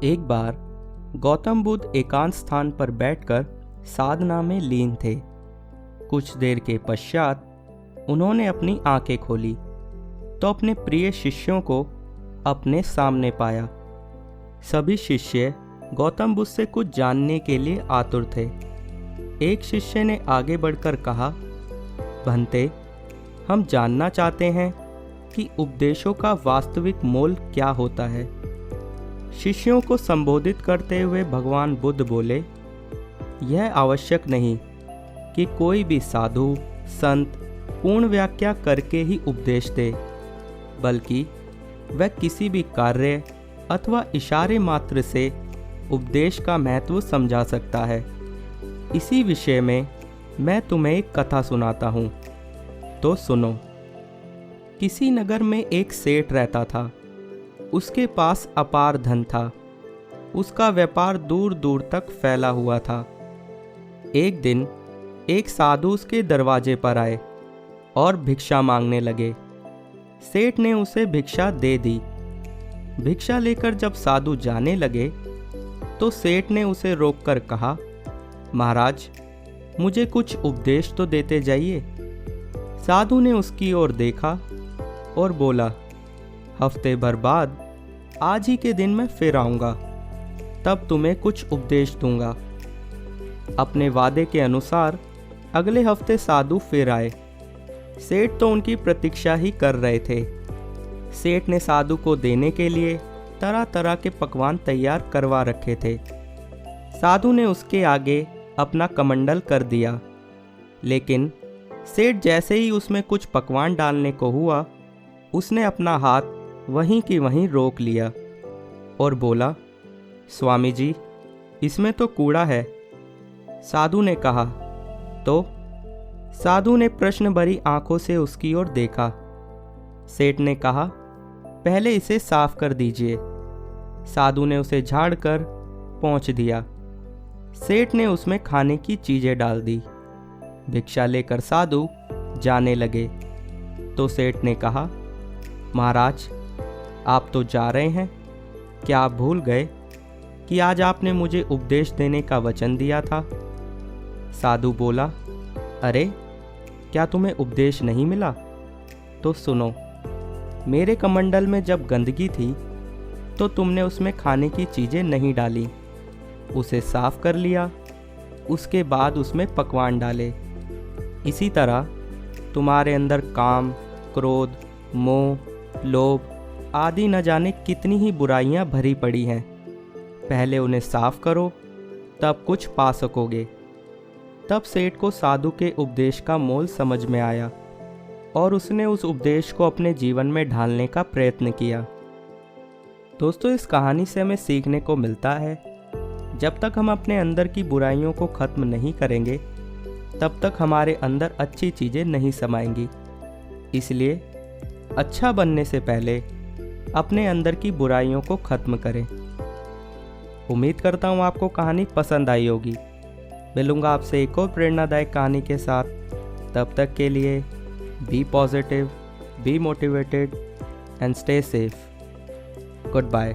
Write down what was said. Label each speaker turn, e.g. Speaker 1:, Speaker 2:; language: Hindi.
Speaker 1: एक बार गौतम बुद्ध एकांत स्थान पर बैठकर साधना में लीन थे। कुछ देर के पश्चात उन्होंने अपनी आंखें खोली तो अपने प्रिय शिष्यों को अपने सामने पाया। सभी शिष्य गौतम बुद्ध से कुछ जानने के लिए आतुर थे। एक शिष्य ने आगे बढ़कर कहा, भंते, हम जानना चाहते हैं कि उपदेशों का वास्तविक मोल क्या होता है। शिष्यों को संबोधित करते हुए भगवान बुद्ध बोले, यह आवश्यक नहीं कि कोई भी साधु संत पूर्ण व्याख्या करके ही उपदेश दे, बल्कि वह किसी भी कार्य अथवा इशारे मात्र से उपदेश का महत्व समझा सकता है। इसी विषय में मैं तुम्हें एक कथा सुनाता हूँ, तो सुनो। किसी नगर में एक सेठ रहता था। उसके पास अपार धन था। उसका व्यापार दूर दूर तक फैला हुआ था। एक दिन एक साधु उसके दरवाजे पर आए और भिक्षा मांगने लगे। सेठ ने उसे भिक्षा दे दी। भिक्षा लेकर जब साधु जाने लगे तो सेठ ने उसे रोककर कहा, महाराज, मुझे कुछ उपदेश तो देते जाइए। साधु ने उसकी ओर देखा और बोला, हफ्ते भर बाद आज ही के दिन मैं फिर आऊँगा, तब तुम्हें कुछ उपदेश दूंगा। अपने वादे के अनुसार अगले हफ्ते साधु फिर आए। सेठ तो उनकी प्रतीक्षा ही कर रहे थे। सेठ ने साधु को देने के लिए तरह तरह के पकवान तैयार करवा रखे थे। साधु ने उसके आगे अपना कमंडल कर दिया, लेकिन सेठ जैसे ही उसमें कुछ पकवान डालने को हुआ, उसने अपना हाथ वहीं की वहीं रोक लिया और बोला, स्वामी जी, इसमें तो कूड़ा है। साधु ने कहा, तो? साधु ने प्रश्न भरी आंखों से उसकी ओर देखा। सेठ ने कहा, पहले इसे साफ कर दीजिए। साधु ने उसे झाड़कर पोंछ दिया। सेठ ने उसमें खाने की चीजें डाल दी। भिक्षा लेकर साधु जाने लगे तो सेठ ने कहा, महाराज, आप तो जा रहे हैं, क्या आप भूल गए कि आज आपने मुझे उपदेश देने का वचन दिया था? साधु बोला, अरे, क्या तुम्हें उपदेश नहीं मिला? तो सुनो, मेरे कमंडल में जब गंदगी थी तो तुमने उसमें खाने की चीज़ें नहीं डाली, उसे साफ कर लिया, उसके बाद उसमें पकवान डाले। इसी तरह तुम्हारे अंदर काम, क्रोध, मोह, लोभ आदि न जाने कितनी ही बुराइयां भरी पड़ी हैं। पहले उन्हें साफ करो, तब कुछ पा सकोगे। तब सेठ को साधु के उपदेश का मोल समझ में आया और उसने उस उपदेश को अपने जीवन में ढालने का प्रयत्न किया। दोस्तों, इस कहानी से हमें सीखने को मिलता है, जब तक हम अपने अंदर की बुराइयों को ख़त्म नहीं करेंगे, तब तक हमारे अंदर अच्छी चीज़ें नहीं समाएंगी। इसलिए अच्छा बनने से पहले अपने अंदर की बुराइयों को ख़त्म करें। उम्मीद करता हूँ आपको कहानी पसंद आई होगी। मिलूँगा आपसे एक और प्रेरणादायक कहानी के साथ। तब तक के लिए be positive, be motivated and stay safe. Good bye.